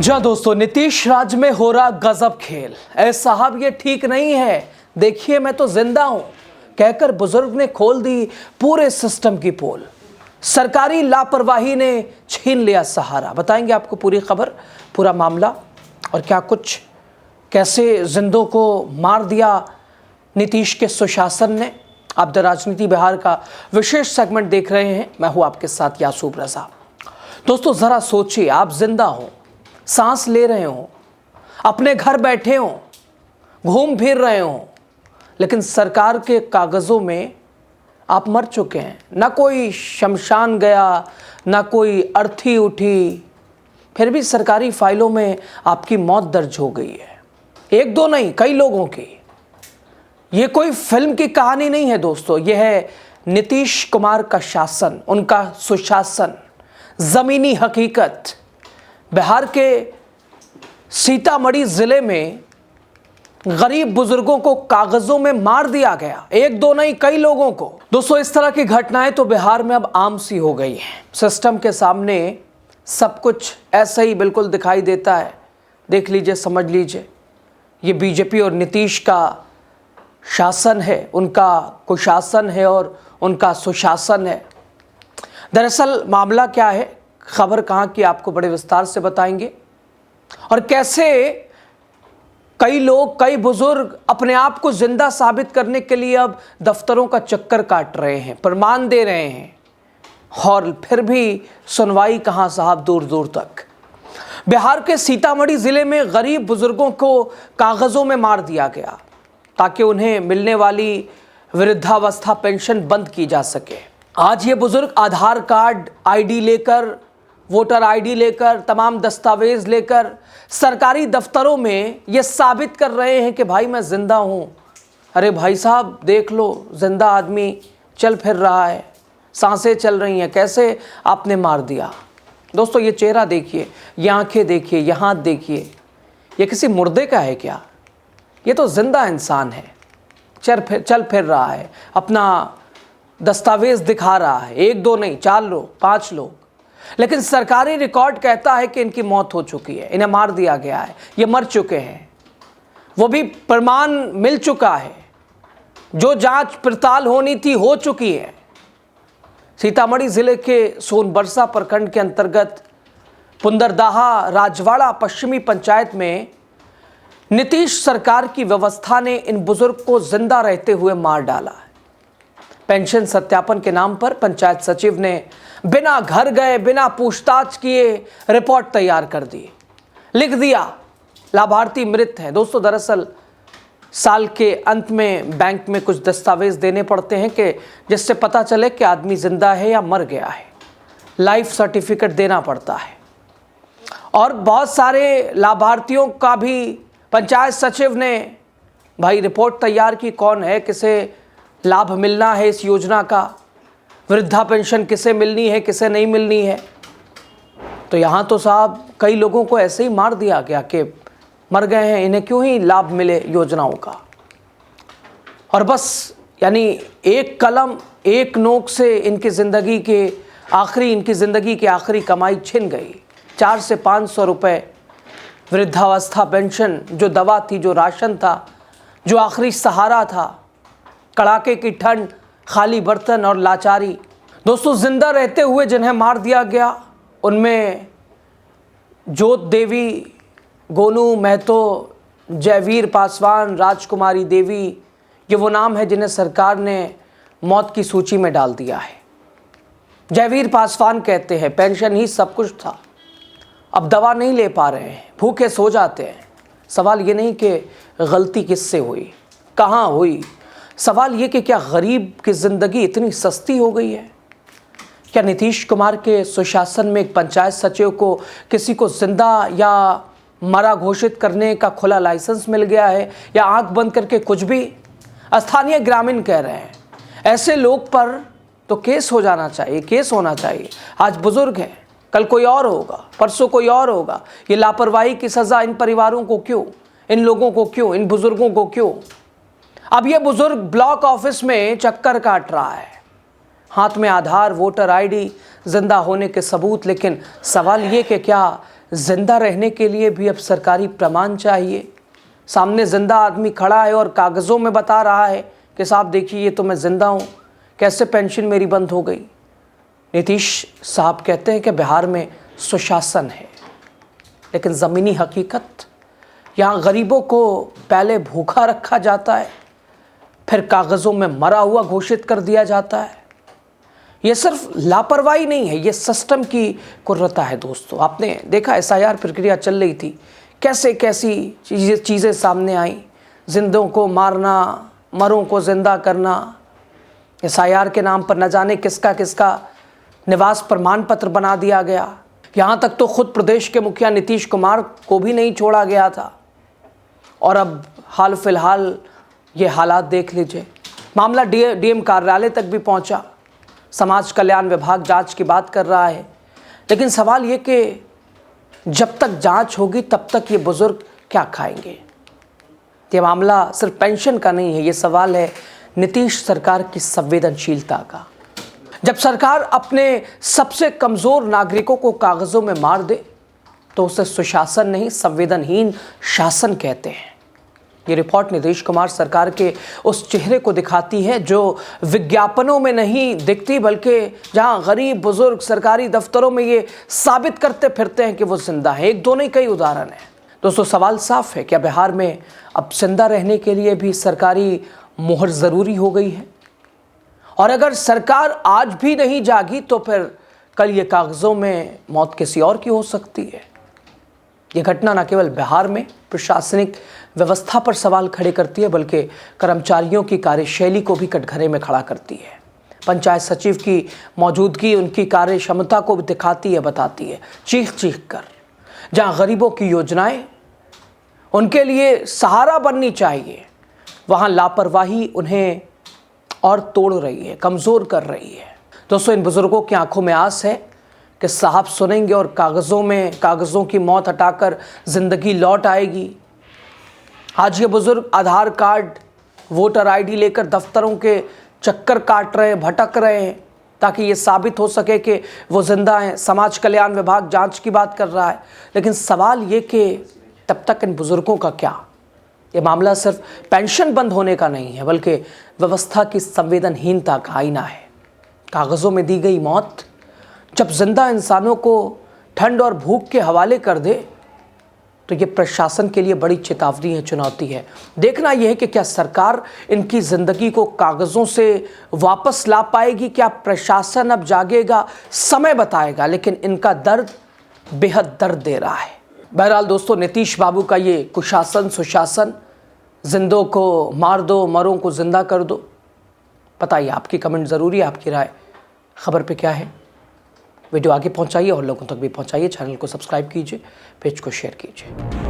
जी दोस्तों, नीतीश राज में हो रहा गजब खेल। ऐ साहब ये ठीक नहीं है, देखिए मैं तो जिंदा हूं कहकर बुजुर्ग ने खोल दी पूरे सिस्टम की पोल। सरकारी लापरवाही ने छीन लिया सहारा। बताएंगे आपको पूरी खबर, पूरा मामला और क्या कुछ कैसे जिंदों को मार दिया नीतीश के सुशासन ने। आप द राजनीति बिहार का विशेष सेगमेंट देख रहे हैं, मैं हूं आपके साथ यासूब रजा। दोस्तों जरा सोचिए, आप जिंदा हो, सांस ले रहे हो, अपने घर बैठे हो, घूम फिर रहे हो, लेकिन सरकार के कागजों में आप मर चुके हैं। ना कोई शमशान गया, ना कोई अर्थी उठी, फिर भी सरकारी फाइलों में आपकी मौत दर्ज हो गई है। एक दो नहीं, कई लोगों की। ये कोई फिल्म की कहानी नहीं है दोस्तों, यह है नीतीश कुमार का शासन, उनका सुशासन, जमीनी हकीकत। बिहार के सीतामढ़ी जिले में गरीब बुजुर्गों को कागजों में मार दिया गया, एक दो नहीं कई लोगों को। दोस्तों इस तरह की घटनाएं तो बिहार में अब आम सी हो गई हैं। सिस्टम के सामने सब कुछ ऐसे ही बिल्कुल दिखाई देता है। देख लीजिए, समझ लीजिए, ये बीजेपी और नीतीश का शासन है, उनका कुशासन है और उनका सुशासन है। दरअसल मामला क्या है, खबर कहाँ की, आपको बड़े विस्तार से बताएंगे। और कैसे कई लोग, कई बुजुर्ग अपने आप को जिंदा साबित करने के लिए अब दफ्तरों का चक्कर काट रहे हैं, प्रमाण दे रहे हैं, और फिर भी सुनवाई कहाँ साहब, दूर दूर तक। बिहार के सीतामढ़ी जिले में गरीब बुजुर्गों को कागजों में मार दिया गया ताकि उन्हें मिलने वाली वृद्धावस्था पेंशन बंद की जा सके। आज ये बुजुर्ग आधार कार्ड, आईडी लेकर, वोटर आईडी लेकर, तमाम दस्तावेज लेकर सरकारी दफ्तरों में ये साबित कर रहे हैं कि भाई मैं जिंदा हूं। अरे भाई साहब देख लो, जिंदा आदमी चल फिर रहा है, सांसें चल रही हैं, कैसे आपने मार दिया। दोस्तों ये चेहरा देखिए, ये आंखें देखिए, ये हाथ देखिए, ये किसी मुर्दे का है क्या? ये तो जिंदा इंसान है, चल फिर रहा है, अपना दस्तावेज दिखा रहा है। एक दो नहीं, 4 लोग, 5 लोग, लेकिन सरकारी रिकॉर्ड कहता है कि इनकी मौत हो चुकी है, इन्हें मार दिया गया है, ये मर चुके हैं। वो भी प्रमाण मिल चुका है, जो जांच पड़ताल होनी थी हो चुकी है। सीतामढ़ी जिले के सोनबरसा प्रखंड के अंतर्गत पुंदरदाहा राजवाड़ा पश्चिमी पंचायत में नीतीश सरकार की व्यवस्था ने इन बुजुर्ग को जिंदा रहते हुए मार डाला। पेंशन सत्यापन के नाम पर पंचायत सचिव ने बिना घर गए, बिना पूछताछ किए रिपोर्ट तैयार कर दी, लिख दिया लाभार्थी मृत है। दोस्तों दरअसल साल के अंत में बैंक में कुछ दस्तावेज देने पड़ते हैं कि जिससे पता चले कि आदमी जिंदा है या मर गया है। लाइफ सर्टिफिकेट देना पड़ता है और बहुत सारे लाभार्थियों का भी पंचायत सचिव ने भाई रिपोर्ट तैयार की, कौन है, किसे लाभ मिलना है इस योजना का, वृद्धा पेंशन किसे मिलनी है, किसे नहीं मिलनी है। तो यहाँ तो साहब कई लोगों को ऐसे ही मार दिया गया कि मर गए हैं, इन्हें क्यों ही लाभ मिले योजनाओं का। और बस यानी एक कलम, एक नोक से इनकी ज़िंदगी की आखिरी कमाई छिन गई। 4 से 500 रुपये वृद्धावस्था पेंशन, जो दवा थी, जो राशन था, जो आखिरी सहारा था, कड़ाके की ठंड, खाली बर्तन और लाचारी। दोस्तों जिंदा रहते हुए जिन्हें मार दिया गया उनमें जोत देवी, गोनू महतो, जयवीर पासवान, राजकुमारी देवी, ये वो नाम है जिन्हें सरकार ने मौत की सूची में डाल दिया है। जयवीर पासवान कहते हैं पेंशन ही सब कुछ था, अब दवा नहीं ले पा रहे हैं, भूखे सो जाते हैं। सवाल ये नहीं कि गलती किससे हुई, कहाँ हुई, सवाल ये कि क्या गरीब की ज़िंदगी इतनी सस्ती हो गई है? क्या नीतीश कुमार के सुशासन में एक पंचायत सचिव को किसी को जिंदा या मरा घोषित करने का खुला लाइसेंस मिल गया है, या आंख बंद करके कुछ भी? स्थानीय ग्रामीण कह रहे हैं ऐसे लोग पर तो केस हो जाना चाहिए, केस होना चाहिए। आज बुजुर्ग हैं, कल कोई और होगा, परसों कोई और होगा। ये लापरवाही की सज़ा इन परिवारों को क्यों, इन लोगों को क्यों, इन बुजुर्गों को क्यों? अब ये बुजुर्ग ब्लॉक ऑफिस में चक्कर काट रहा है, हाथ में आधार, वोटर आईडी, जिंदा होने के सबूत, लेकिन सवाल ये कि क्या जिंदा रहने के लिए भी अब सरकारी प्रमाण चाहिए। सामने जिंदा आदमी खड़ा है और कागज़ों में बता रहा है कि साहब देखिए ये तो मैं ज़िंदा हूँ, कैसे पेंशन मेरी बंद हो गई। नीतीश साहब कहते हैं कि बिहार में सुशासन है, लेकिन ज़मीनी हकीकत यहाँ गरीबों को पहले भूखा रखा जाता है, फिर कागज़ों में मरा हुआ घोषित कर दिया जाता है। ये सिर्फ लापरवाही नहीं है, ये सिस्टम की कुर्रता है दोस्तों। आपने देखा SIR प्रक्रिया चल रही थी, कैसे कैसी चीज़ें सामने आई, जिंदों को मारना, मरों को जिंदा करना, SIR के नाम पर न जाने किसका किसका निवास प्रमाण पत्र बना दिया गया। यहाँ तक तो खुद प्रदेश के मुखिया नीतीश कुमार को भी नहीं छोड़ा गया था। और अब हाल फिलहाल ये हालात देख लीजिए, मामला DM कार्यालय तक भी पहुँचा। समाज कल्याण विभाग जांच की बात कर रहा है, लेकिन सवाल ये कि जब तक जांच होगी तब तक ये बुजुर्ग क्या खाएंगे। ये मामला सिर्फ पेंशन का नहीं है, ये सवाल है नीतीश सरकार की संवेदनशीलता का। जब सरकार अपने सबसे कमज़ोर नागरिकों को कागज़ों में मार दे तो उसे सुशासन नहीं, संवेदनहीन शासन कहते हैं। ये रिपोर्ट नीतीश कुमार सरकार के उस चेहरे को दिखाती है जो विज्ञापनों में नहीं दिखती, बल्कि जहां गरीब बुजुर्ग सरकारी दफ्तरों में ये साबित करते फिरते हैं कि वो जिंदा है। एक दो नहीं, कई उदाहरण हैं दोस्तों। सवाल साफ है, क्या बिहार में अब जिंदा रहने के लिए भी सरकारी मुहर ज़रूरी हो गई है? और अगर सरकार आज भी नहीं जागी तो फिर कल ये कागज़ों में मौत किसी और की हो सकती है। ये घटना न केवल बिहार में प्रशासनिक व्यवस्था पर सवाल खड़े करती है, बल्कि कर्मचारियों की कार्यशैली को भी कटघरे में खड़ा करती है। पंचायत सचिव की मौजूदगी उनकी कार्य क्षमता को भी दिखाती है, बताती है चीख चीख कर। जहां गरीबों की योजनाएं उनके लिए सहारा बननी चाहिए, वहां लापरवाही उन्हें और तोड़ रही है, कमज़ोर कर रही है। दोस्तों, इन बुजुर्गों की आंखों में आस है कि साहब सुनेंगे और कागज़ों की मौत हटाकर ज़िंदगी लौट आएगी। आज ये बुज़ुर्ग आधार कार्ड, वोटर ID लेकर दफ्तरों के चक्कर काट रहे हैं, भटक रहे हैं, ताकि ये साबित हो सके कि वो ज़िंदा हैं। समाज कल्याण विभाग जांच की बात कर रहा है, लेकिन सवाल ये कि तब तक इन बुज़ुर्गों का क्या? ये मामला सिर्फ पेंशन बंद होने का नहीं है, बल्कि व्यवस्था की संवेदनहीनता का आईना है। कागज़ों में दी गई मौत जब जिंदा इंसानों को ठंड और भूख के हवाले कर दे तो ये प्रशासन के लिए बड़ी चेतावनी है, चुनौती है। देखना यह है कि क्या सरकार इनकी ज़िंदगी को कागज़ों से वापस ला पाएगी, क्या प्रशासन अब जागेगा, समय बताएगा। लेकिन इनका दर्द बेहद दर्द दे रहा है। बहरहाल दोस्तों, नीतीश बाबू का ये कुशासन सुशासन, जिंदों को मार दो, मरों को जिंदा कर दो, बताइए, आपकी कमेंट ज़रूरी है, आपकी राय खबर पे क्या है। वीडियो आगे पहुंचाइए और लोगों तक भी पहुंचाइए। चैनल को सब्सक्राइब कीजिए, पेज को शेयर कीजिए।